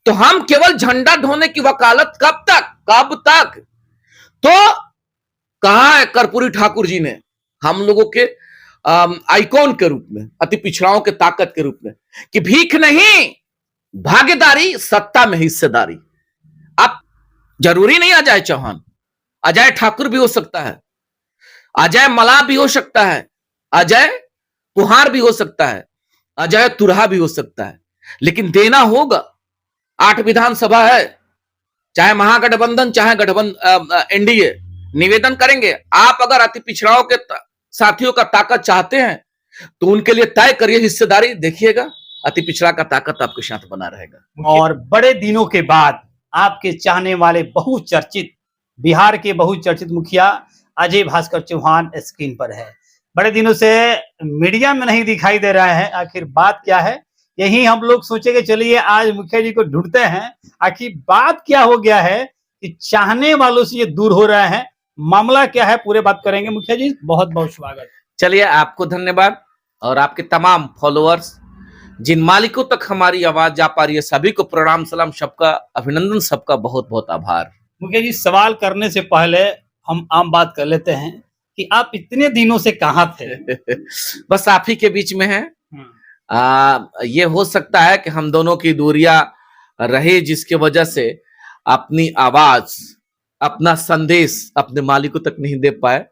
तो हम केवल झंडा ढोने की वकालत कब तक? तो कहा है कर्पूरी ठाकुर जी ने हम लोगों के आइकॉन के रूप में, अति पिछड़ाओं के ताकत के रूप में, कि भीख नहीं, भागीदारी, सत्ता में हिस्सेदारी। अब जरूरी नहीं अजय चौहान, अजय ठाकुर भी हो सकता है, अजय मला भी हो सकता है, अजय कुहार भी हो सकता है, अजय तुरहा भी हो सकता है, लेकिन देना होगा। 8 विधानसभा है, चाहे महागठबंधन चाहे गठबंधन एनडीए, निवेदन करेंगे आप अगर अति पिछड़ाओं के साथियों का ताकत चाहते हैं तो उनके लिए तय करिए हिस्सेदारी, देखिएगा अति पिछड़ा का ताकत आपके साथ बना रहेगा। और बड़े दिनों के बाद आपके चाहने वाले बहुचर्चित, बिहार के बहुचर्चित मुखिया अजय भास्कर चौहान स्क्रीन पर है। बड़े दिनों से मीडिया में नहीं दिखाई दे रहा है, आखिर बात क्या है? यही हम लोग सोचेंगे चलिए आज मुखिया जी को ढूंढते हैं, आखिर बात क्या हो गया है कि चाहने वालों से ये दूर हो रहे हैं, मामला क्या है, पूरे बात करेंगे। मुखिया जी बहुत बहुत स्वागत। चलिए, आपको धन्यवाद और आपके तमाम फॉलोअर्स, जिन मालिकों तक हमारी आवाज जा पा रही है, सभी को प्रणाम सलाम, सबका अभिनंदन, सबका बहुत बहुत आभार। मुखिया जी सवाल करने से पहले हम आम बात कर लेते हैं कि आप इतने दिनों से कहाँ थे? बस आप ही के बीच में है। ये हो सकता है कि हम दोनों की दूरियां रहे, जिसके वजह से अपनी आवाज, अपना संदेश अपने मालिकों तक नहीं दे पाए,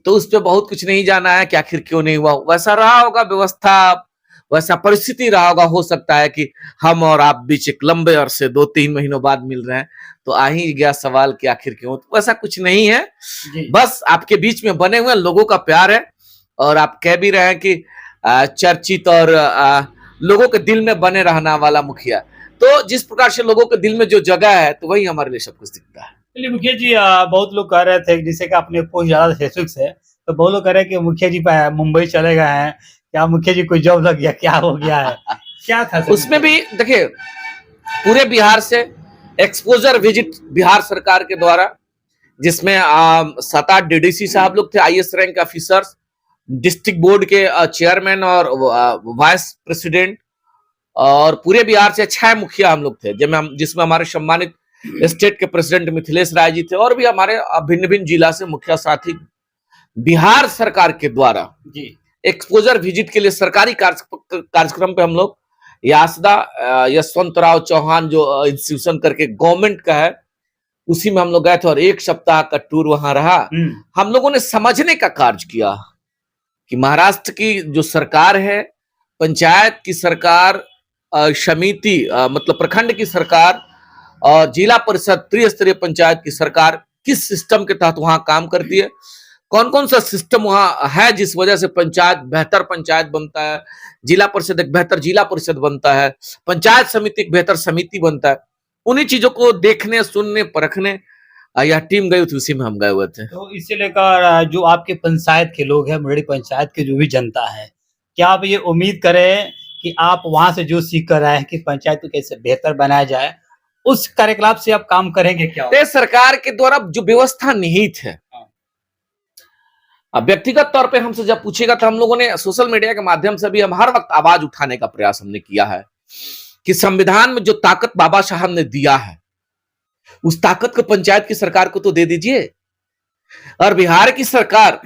तो उस पर बहुत कुछ नहीं जाना है कि आखिर क्यों नहीं हुआ। वैसा रहा होगा व्यवस्था, वैसा परिस्थिति रहा होगा। हो सकता है कि हम और आप बीच एक लंबे अरसे 2-3 महीनों बाद मिल रहे हैं, तो आ ही गया सवाल कि आखिर क्यों। तो वैसा कुछ नहीं है, बस आपके बीच में बने हुए लोगों का प्यार है। और आप कह भी रहे हैं कि चर्चित और लोगों के दिल में बने रहने वाला मुखिया, तो जिस प्रकार से लोगों के दिल में जो जगह है, तो वही हमारे लिए सब कुछ दिखता है। चलिए मुखिया जी, बहुत लोग कह रहे थे जिसे कि आपने पोस्ट ज्यादा फेसबुक से, तो बहुत लोग कह रहे हैं कि मुखिया जी मुंबई चले गए हैं, क्या मुखिया जी कोई जॉब लग गया, क्या हो गया है? क्या था उसमें भी देखिए, पूरे बिहार से एक्सपोजर विजिट बिहार सरकार के द्वारा, जिसमें 7-8 डीडीसी साहब लोग थे, IAS rank officers, district board के चेयरमैन और वाइस प्रेसिडेंट, और पूरे बिहार से 6 मुखिया हम लोग थे, जिसमें हमारे सम्मानित स्टेट के प्रेसिडेंट मिथिलेश राय जी थे, और भी हमारे भिन्न भिन्न जिला से मुखिया साथी बिहार सरकार के द्वारा एक्सपोजर विजिट के लिए सरकारी कार्यक्रम पे हम लोग यासदा यशवंतराव चौहान जो इंस्टीट्यूशन करके गवर्नमेंट का है, उसी में हम लोग गए थे और 1 सप्ताह का टूर वहां रहा। हम लोगों ने समझने का कार्य किया कि महाराष्ट्र की जो सरकार है, पंचायत की सरकार, समिति मतलब प्रखंड की सरकार और जिला परिषद त्रिस्तरीय पंचायत की सरकार किस सिस्टम के तहत वहां काम करती है, कौन कौन सा सिस्टम वहां है जिस वजह से पंचायत बेहतर पंचायत बनता है, जिला परिषद एक बेहतर जिला परिषद बनता है, पंचायत समिति एक बेहतर समिति बनता है। उन्हीं चीजों को देखने, सुनने, परखने यह टीम गई थी, उसी में हम गए हुए थे। तो इसे लेकर जो आपके पंचायत के लोग हैं, मुरडी पंचायत के जो भी जनता है, क्या आप ये उम्मीद करें कि आप वहां से जो सीख कर आए हैं कि पंचायत को कैसे बेहतर बनाया जाए, उस कार्यकलाप से आप काम करेंगे क्या? सरकार के द्वारा जो व्यवस्था निहित है, व्यक्तिगत तौर पे हमसे जब पूछेगा तो हम लोगों ने सोशल मीडिया के माध्यम से भी हम हर वक्त आवाज उठाने का प्रयास हमने किया है कि संविधान में जो ताकत बाबा साहब ने दिया है, उस ताकत को पंचायत की सरकार को तो दे दीजिए। और बिहार की सरकार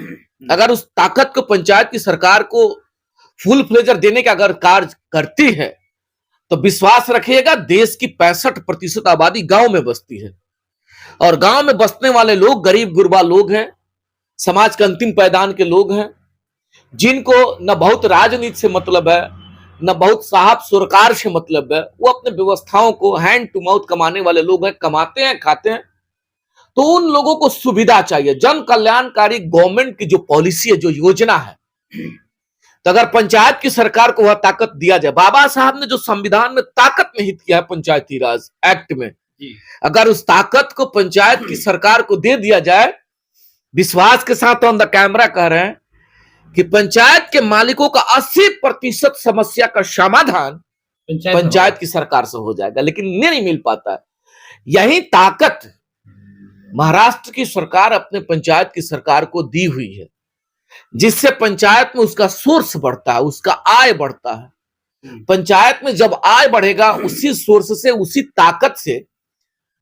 अगर उस ताकत को पंचायत की सरकार को फुल फ्लेजर देने का अगर कार्य करती है, तो विश्वास रखिएगा देश की 65% आबादी गांव में बसती है, और गांव में बसने वाले लोग गरीब गुरबा लोग हैं, समाज के अंतिम पायदान के लोग हैं, जिनको न बहुत राजनीति से मतलब है, न बहुत साहब सरकार से मतलब है। वो अपने व्यवस्थाओं को हैंड टू माउथ कमाने वाले लोग हैं, कमाते हैं, खाते हैं। तो उन लोगों को सुविधा चाहिए, जन कल्याणकारी गवर्नमेंट की जो पॉलिसी है, जो योजना है, तो अगर पंचायत की सरकार को वह ताकत दिया जाए, बाबा साहब ने जो संविधान में ताकत निहित किया है पंचायती राज एक्ट में, अगर उस ताकत को पंचायत की सरकार को दे दिया जाए, विश्वास के साथ ऑन द कैमरा कह रहे हैं कि पंचायत के मालिकों का 80% समस्या का समाधान पंचायत की सरकार से हो जाएगा, लेकिन नहीं मिल पाता है। यही ताकत महाराष्ट्र की सरकार अपने पंचायत की सरकार को दी हुई है, जिससे पंचायत में उसका सोर्स बढ़ता है, उसका आय बढ़ता है। पंचायत में जब आय बढ़ेगा, उसी सोर्स से, उसी ताकत से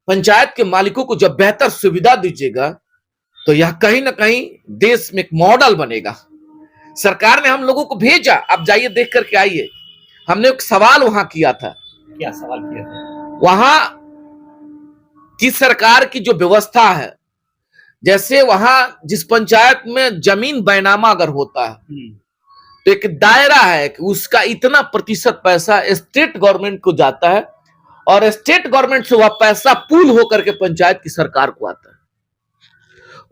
पंचायत के मालिकों को जब बेहतर सुविधा दीजिएगा, तो यह कहीं ना कहीं देश में एक मॉडल बनेगा। सरकार ने हम लोगों को भेजा, आप जाइए देख करके आइए। हमने एक सवाल वहां किया था। क्या सवाल किया था? वहां की सरकार की जो व्यवस्था है, जैसे वहां जिस पंचायत में जमीन बैनामा अगर होता है, तो एक दायरा है कि उसका इतना प्रतिशत पैसा स्टेट गवर्नमेंट को जाता है और स्टेट गवर्नमेंट से वह पैसा पूल होकर के पंचायत की सरकार को आता है।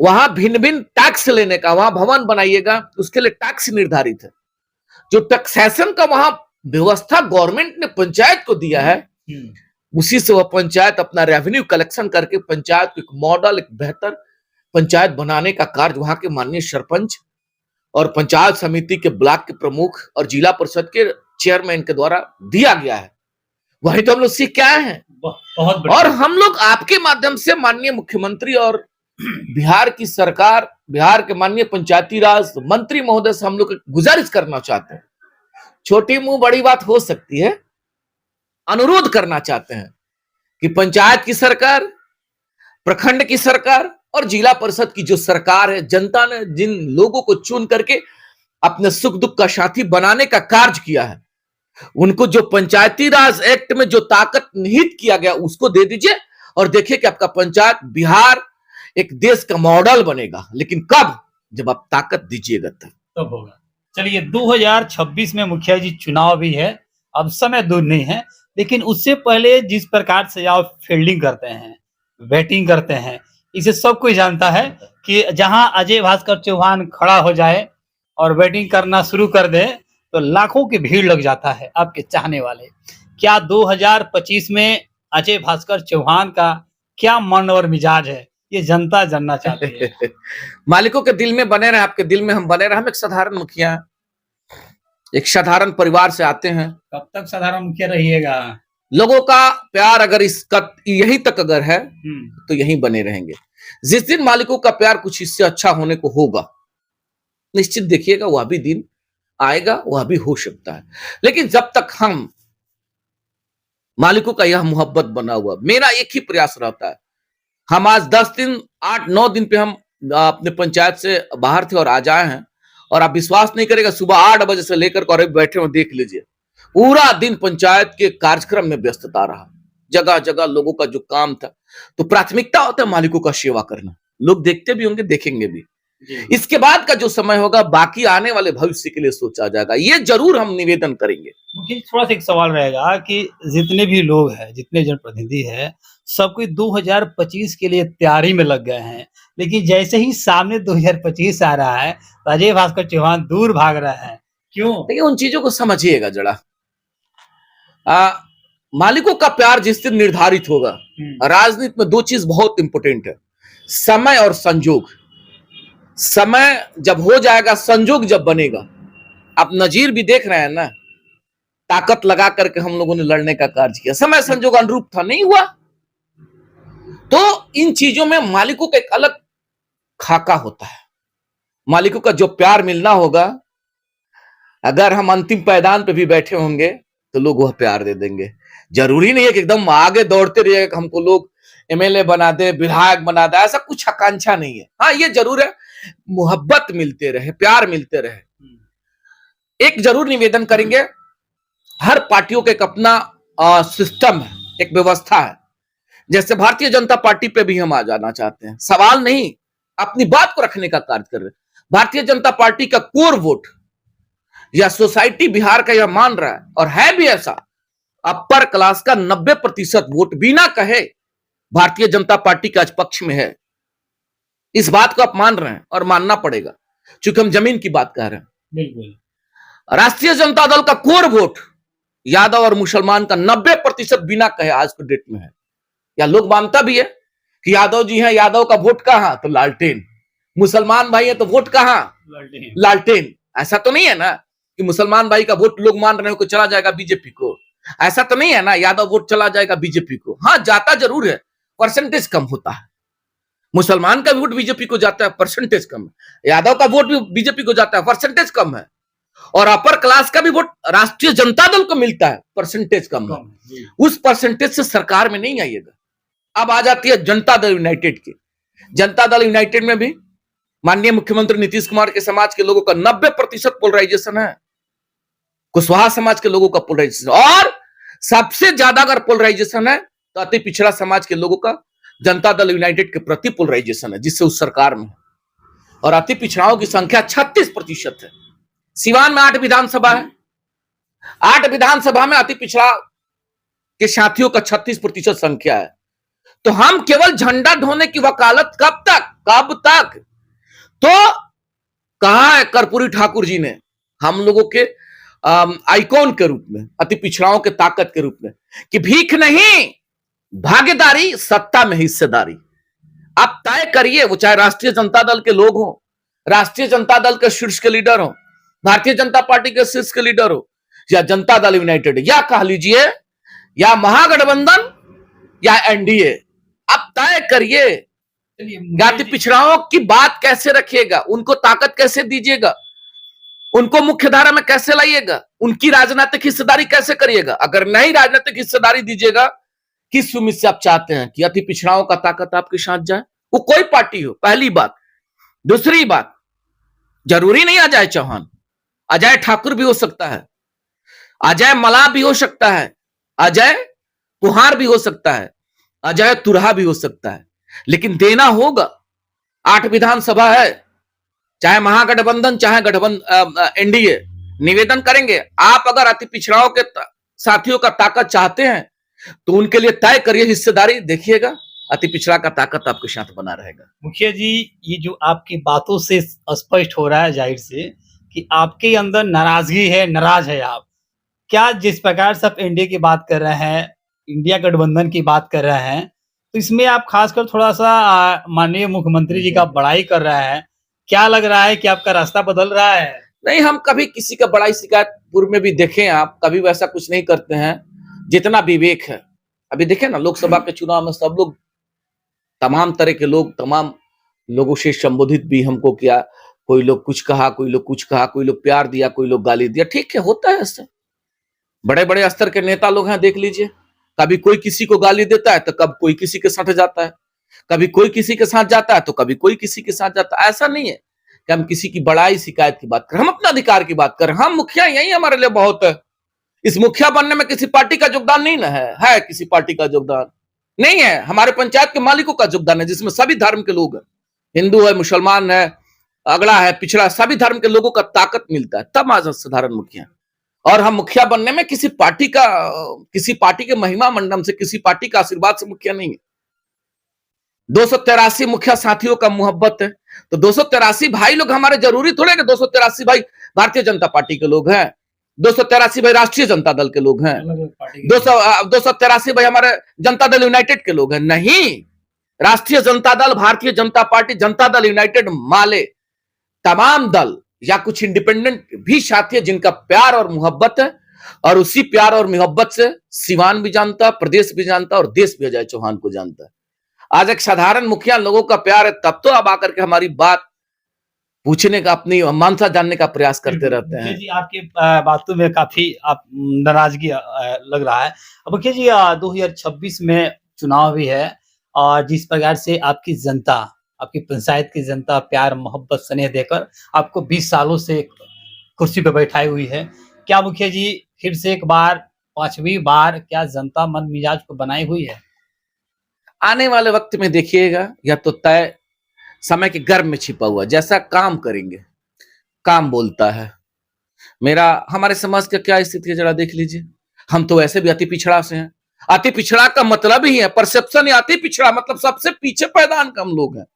वहां भिन्न भिन्न टैक्स लेने का, वहां भवन बनाइएगा उसके लिए टैक्स निर्धारित है। जो टैक्सेशन का वहां व्यवस्था गवर्नमेंट ने पंचायत को दिया है, उसी से वह पंचायत अपना रेवेन्यू कलेक्शन करके पंचायत को एक मॉडल, एक बेहतर पंचायत बनाने का कार्य वहां के माननीय सरपंच और पंचायत समिति के ब्लॉक के प्रमुख और जिला परिषद के चेयरमैन के द्वारा दिया गया है। वही तो हम लोग सीख के आए हैं। बहुत और हम लोग आपके माध्यम से माननीय मुख्यमंत्री और बिहार की सरकार, बिहार के माननीय पंचायती राज मंत्री महोदय से हम लोग गुजारिश करना चाहते हैं। छोटी मुंह बड़ी बात हो सकती है, अनुरोध करना चाहते हैं कि पंचायत की सरकार, प्रखंड की सरकार और जिला परिषद की जो सरकार है, जनता ने जिन लोगों को चुन करके अपने सुख दुख का साथी बनाने का कार्य किया है, उनको जो पंचायती राज एक्ट में जो ताकत निहित किया गया उसको दे दीजिए और देखिए कि आपका पंचायत बिहार एक देश का मॉडल बनेगा। लेकिन कब? जब आप ताकत दीजिएगा तब होगा। चलिए, 2026 में मुखिया जी चुनाव भी है, अब समय दूर नहीं है, लेकिन उससे पहले जिस प्रकार से आप फील्डिंग करते हैं, बैटिंग करते हैं, इसे सब कोई जानता है कि जहां अजय भास्कर चौहान खड़ा हो जाए और बैटिंग करना शुरू कर दे तो लाखों की भीड़ लग जाता है आपके चाहने वाले। क्या 2025 में अजय भास्कर चौहान का क्या मन और मिजाज है, ये जनता जानना चाहती है। मालिकों के दिल में बने रहे, आपके दिल में हम बने रहे। हम एक साधारण मुखिया हैं, एक साधारण परिवार से आते हैं। कब तक साधारण मुखिया रहिएगा? लोगों का प्यार अगर इसका यहीं तक अगर है तो यहीं बने रहेंगे। जिस दिन मालिकों का प्यार कुछ इससे अच्छा होने को होगा, निश्चित देखिएगा वह भी दिन आएगा, वह भी हो सकता है। लेकिन जब तक हम मालिकों का यह मोहब्बत बना हुआ, मेरा एक ही प्रयास रहता है। हम आज 10 दिन 8-9 दिन पे हम अपने पंचायत से बाहर थे और आज आए हैं, और आप विश्वास नहीं करेगा, सुबह 8 बजे से लेकर और बैठे हुए देख लीजिए, पूरा दिन पंचायत के कार्यक्रम में व्यस्तता रहा। जगह जगह लोगों का जो काम था, तो प्राथमिकता होता है मालिकों का सेवा करना। लोग देखते भी होंगे, देखेंगे भी। इसके बाद का जो समय होगा, बाकी आने वाले भविष्य के लिए सोचा जाएगा। ये जरूर हम निवेदन करेंगे। मुझे थोड़ा सा एक सवाल रहेगा कि जितने भी लोग हैं, जितने जनप्रतिनिधि हैं, सब कोई 2025 के लिए तैयारी में लग गए हैं, लेकिन जैसे ही सामने 2025 आ रहा है तो अजय भास्कर चौहान दूर भाग रहा है। क्यों? देखिए, उन चीजों को समझिएगा जरा। मालिकों का प्यार जिस दिन निर्धारित होगा, राजनीति में 2 चीज बहुत इंपॉर्टेंट है, समय और संजोग। समय जब हो जाएगा, संजोग जब बनेगा, आप नजीर भी देख रहे हैं ना, ताकत लगा करके हम लोगों ने लड़ने का कार्य किया, समय संजोग अनुरूप था, नहीं हुआ। तो इन चीजों में मालिकों का एक अलग खाका होता है। मालिकों का जो प्यार मिलना होगा, अगर हम अंतिम पायदान पे भी बैठे होंगे तो लोग वह प्यार दे देंगे। जरूरी नहीं है कि एकदम आगे दौड़ते रहिए कि हमको लोग एमएलए बना दे, विधायक बना दे, ऐसा कुछ आकांक्षा नहीं है। हाँ, ये जरूर है, मोहब्बत मिलते रहे, प्यार मिलते रहे। एक जरूर निवेदन करेंगे, हर पार्टियों का एक अपना सिस्टम है, एक व्यवस्था है। जैसे भारतीय जनता पार्टी पे भी हम आ जाना चाहते हैं, सवाल नहीं, अपनी बात को रखने का कार्य कर रहे हैं। भारतीय जनता पार्टी का कोर वोट या सोसाइटी बिहार का यह मान रहा है, और है भी ऐसा, अपर क्लास का 90% वोट बिना कहे भारतीय जनता पार्टी के आज पक्ष में है। इस बात को आप मान रहे हैं और मानना पड़ेगा, क्योंकि हम जमीन की बात कह रहे हैं। बिल्कुल। राष्ट्रीय जनता दल का कोर वोट यादव और मुसलमान का 90% बिना कहे आज के डेट में है। या लोग मानता भी है कि यादव जी हैं, यादव का वोट कहां? तो लालटेन। मुसलमान भाई है तो वोट कहां? लालटेन। ऐसा तो नहीं है ना कि मुसलमान भाई का वोट लोग मान रहे हो कि चला जाएगा बीजेपी को। ऐसा तो नहीं है ना, यादव वोट चला जाएगा बीजेपी को। हाँ, जाता जरूर है, परसेंटेज कम होता है। मुसलमान का वोट बीजेपी को जाता है, परसेंटेज कम है। यादव का वोट भी बीजेपी को जाता है, परसेंटेज कम है। और अपर क्लास का भी वोट राष्ट्रीय जनता दल को मिलता है, परसेंटेज कम है, उस परसेंटेज से सरकार में नहीं आइएगा। अब आ जाती है जनता दल यूनाइटेड की। जनता दल यूनाइटेड में भी माननीय मुख्यमंत्री नीतीश कुमार के समाज के लोगों का 90% पोलराइजेशन है, कुशवाहा समाज के लोगों का पोलराइजेशन, और सबसे ज्यादा अगर पोलराइजेशन है तो अति पिछड़ा समाज के लोगों का जनता दल यूनाइटेड के प्रति पोलराइजेशन है, जिससे उस सरकार में, और अति पिछड़ाओं की संख्या 36% है। सिवान में 8 विधानसभा है, 8 विधानसभा में अति पिछड़ा के साथियों का 36% संख्या है। तो हम केवल झंडा ढोने की वकालत कब तक? तो कहा है कर्पूरी ठाकुर जी ने हम लोगों के आइकॉन के रूप में, अति पिछड़ाओं के ताकत के रूप में, कि भीख नहीं भागीदारी, सत्ता में हिस्सेदारी। आप तय करिए, वो चाहे राष्ट्रीय जनता दल के लोग हो, राष्ट्रीय जनता दल के शीर्ष के लीडर हो, भारतीय जनता पार्टी के शीर्ष के लीडर हो, या जनता दल यूनाइटेड, या कह लीजिए या महागठबंधन या एनडीए, आप तय करिए जाति पिछड़ाओं की बात कैसे रखिएगा, उनको ताकत कैसे दीजिएगा, उनको मुख्य धारा में कैसे लाइएगा, उनकी राजनीतिक हिस्सेदारी कैसे करिएगा। अगर नहीं राजनीतिक हिस्सेदारी दीजिएगा, किस उम्मीद से आप चाहते हैं कि अति पिछड़ाओं का ताकत आपके साथ जाए? वो कोई पार्टी हो, पहली बात। दूसरी बात, जरूरी नहीं अजय चौहान, अजय ठाकुर भी हो सकता है, अजय मला भी हो सकता है, अजय कुहार भी हो सकता है, अजय तुरहा भी हो सकता है, लेकिन देना होगा। 8 विधानसभा है, चाहे महागठबंधन चाहे गठबंधन एनडीए, निवेदन करेंगे, आप अगर अति पिछड़ाओं के साथियों का ताकत चाहते हैं तो उनके लिए तय करिए हिस्सेदारी, देखिएगा अति पिछड़ा का ताकत आपके साथ बना रहेगा। मुखिया जी, ये जो आपकी बातों से स्पष्ट हो रहा है जाहिर से कि आपके अंदर नाराजगी है, नाराज है आप। क्या जिस प्रकार से आप एनडीए की बात कर रहे हैं, इंडिया गठबंधन की बात कर रहे हैं, तो इसमें आप खासकर थोड़ा सा माननीय मुख्यमंत्री जी का बड़ाई कर रहे हैं, क्या लग रहा है कि आपका रास्ता बदल रहा है? नहीं, हम कभी किसी का बड़ाई शिकायत पूर्व में भी देखें, आप कभी वैसा कुछ नहीं करते हैं, जितना विवेक है। अभी देखें ना, लोकसभा के चुनाव में सब लोग, तमाम तरह के लोग, तमाम लोगों से संबोधित भी हमको किया, कोई लोग कुछ कहा, कोई लोग कुछ कहा, कोई लोग प्यार दिया, कोई लोग गाली दिया, ठीक है, होता है ऐसे। बड़े बड़े स्तर के नेता लोग हैं, देख लीजिए, कभी कोई किसी को गाली देता है तो कब कोई किसी के साथ जाता है, कभी कोई किसी के साथ जाता है तो कभी कोई किसी के साथ जाता है। ऐसा नहीं है कि हम किसी की बड़ाई शिकायत की बात करें, हम अपना अधिकार की बात करें। हम मुखिया, यही हमारे लिए बहुत है। इस मुखिया बनने में किसी पार्टी का योगदान नहीं ना है किसी पार्टी का योगदान नहीं है, हमारे पंचायत के मालिकों का योगदान है, जिसमें सभी धर्म के लोग हैं, हिंदू है, मुसलमान है, अगड़ा है, पिछड़ा, सभी धर्म के लोगों का ताकत मिलता है, तब आज साधारण मुखिया। और हम मुखिया बनने में किसी पार्टी के महिमा मंडन से, किसी पार्टी का आशीर्वाद से मुखिया नहीं है। 283 मुखिया साथियों का मोहब्बत है, तो 283 भाई लोग हमारे, जरूरी थोड़े कि 283 भाई भारतीय जनता पार्टी के लोग हैं, 283 भाई राष्ट्रीय जनता दल के लोग हैं, 283 भाई हमारे जनता दल यूनाइटेड के लोग हैं। नहीं, राष्ट्रीय जनता दल, भारतीय जनता पार्टी, जनता दल यूनाइटेड, माले, तमाम दल या कुछ इंडिपेंडेंट भी साथी है जिनका प्यार और मोहब्बत है, और उसी प्यार और मोहब्बत से सिवान भी जानता, प्रदेश भी जानता और देश भी अजय चौहान को जानता है। आज एक साधारण मुखिया लोगों का प्यार है, तब तो आप आकर के हमारी बात पूछने का, अपनी मानसा जानने का प्रयास करते रहते हैं। जी, आपकी बातों में काफी आप नाराजगी लग रहा है। अब मुखिया जी, 2026 में चुनाव भी है, और जिस प्रकार से आपकी जनता, आपकी पंचायत की जनता प्यार मोहब्बत स्नेह देकर आपको 20 सालों से कुर्सी पर बैठाई हुई है, क्या मुखिया जी फिर से एक बार, 5वीं बार, क्या जनता मन मिजाज को बनाई हुई है? आने वाले वक्त में देखिएगा, या तो तय समय के गर्भ में छिपा हुआ, जैसा काम करेंगे, काम बोलता है। हमारे समाज का क्या स्थिति है जरा देख लीजिए। हम तो वैसे भी अति पिछड़ा से हैं। अति पिछड़ा का मतलब ही है परसेप्शन, या अति पिछड़ा मतलब सबसे पीछे पैदान का हम लोग हैं।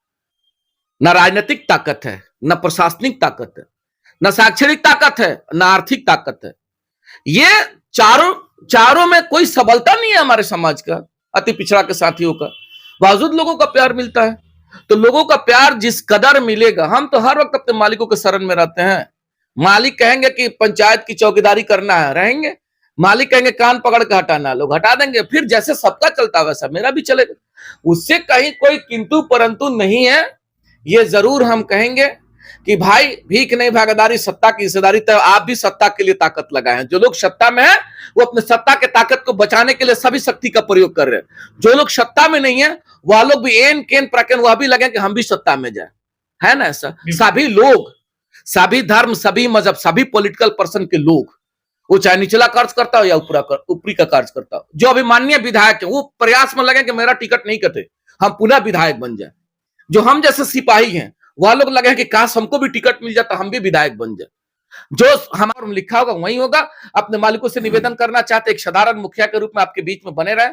न राजनीतिक ताकत है, न प्रशासनिक ताकत है, न शैक्षणिक ताकत है, न आर्थिक ताकत है। ये चारों में कोई सबलता नहीं है हमारे समाज का, अति पिछड़ा के साथियों का। बावजूद लोगों का प्यार मिलता है। तो लोगों का प्यार जिस कदर मिलेगा, हम तो हर वक्त अपने मालिकों के शरण में रहते हैं। मालिक कहेंगे कि पंचायत की चौकीदारी करना है, रहेंगे। मालिक कहेंगे कान पकड़ के हटाना, लोग हटा देंगे। फिर जैसे सबका चलता वैसा मेरा भी चलेगा, उससे कहीं कोई किंतु परंतु नहीं है। ये जरूर हम कहेंगे कि भाई भीख नहीं भागीदारी सत्ता की हिस्सेदारी, तो आप भी सत्ता के लिए ताकत लगाए हैं। जो लोग सत्ता में है वो अपने सत्ता के ताकत को बचाने के लिए सभी शक्ति का प्रयोग कर रहे हैं। जो लोग सत्ता में नहीं है वह लोग भी एन केन प्रकन वह भी लगे कि हम भी सत्ता में जाए, है ना ऐसा। सभी लोग, सभी धर्म, सभी मजहब, सभी पॉलिटिकल पर्सन के लोग, वो चाहे निचला कार्य करता हो या ऊपरी का कार्य करता हो, जो अभिमान्य विधायक है वो प्रयास में लगे कि मेरा टिकट नहीं कटे, हम पुनः विधायक बन जाए। जो हम जैसे सिपाही हैं वह लोग लगे कि काश हमको भी टिकट मिल जाता, हम भी विधायक बन जाए। जो हमारा लिखा होगा वही होगा। अपने मालिकों से निवेदन करना चाहते एक साधारण मुखिया के रूप में आपके बीच में बने रहे।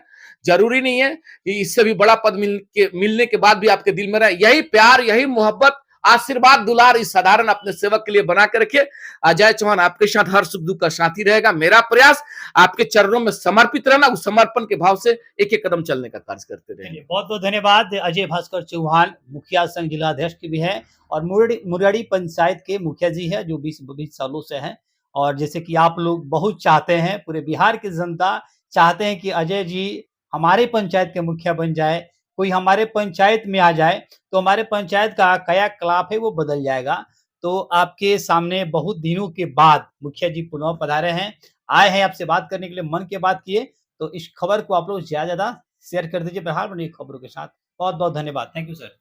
जरूरी नहीं है कि इससे भी बड़ा पद मिलने के बाद भी आपके दिल में रहे। यही प्यार, यही मोहब्बत, आशीर्वाद, दुलार इस साधारण अपने सेवक के लिए बना के रखिए। अजय चौहान आपके साथ हर सुख दुख का साथी रहेगा। मेरा प्रयास आपके चरणों में समर्पित रहना, उस समर्पण के भाव से एक एक कदम चलने का कार्य करते रहेंगे। बहुत बहुत धन्यवाद। अजय भास्कर चौहान मुखिया संघ जिलाध्यक्ष भी है और मुरारी पंचायत के मुखिया जी है, जो 20 सालों से हैं। और जैसे कि आप लोग बहुत चाहते हैं, पूरे बिहार की जनता चाहते हैं कि अजय जी हमारे पंचायत के मुखिया बन जाए, कोई हमारे पंचायत में आ जाए तो हमारे पंचायत का कायाकल्प है वो बदल जाएगा। तो आपके सामने बहुत दिनों के बाद मुखिया जी पुनः पधारे हैं, आए हैं आपसे बात करने के लिए, मन की बात किए। तो इस खबर को आप लोग ज्यादा शेयर कर दीजिए। बहरहाल बनी खबरों के साथ बहुत बहुत धन्यवाद। Thank you sir.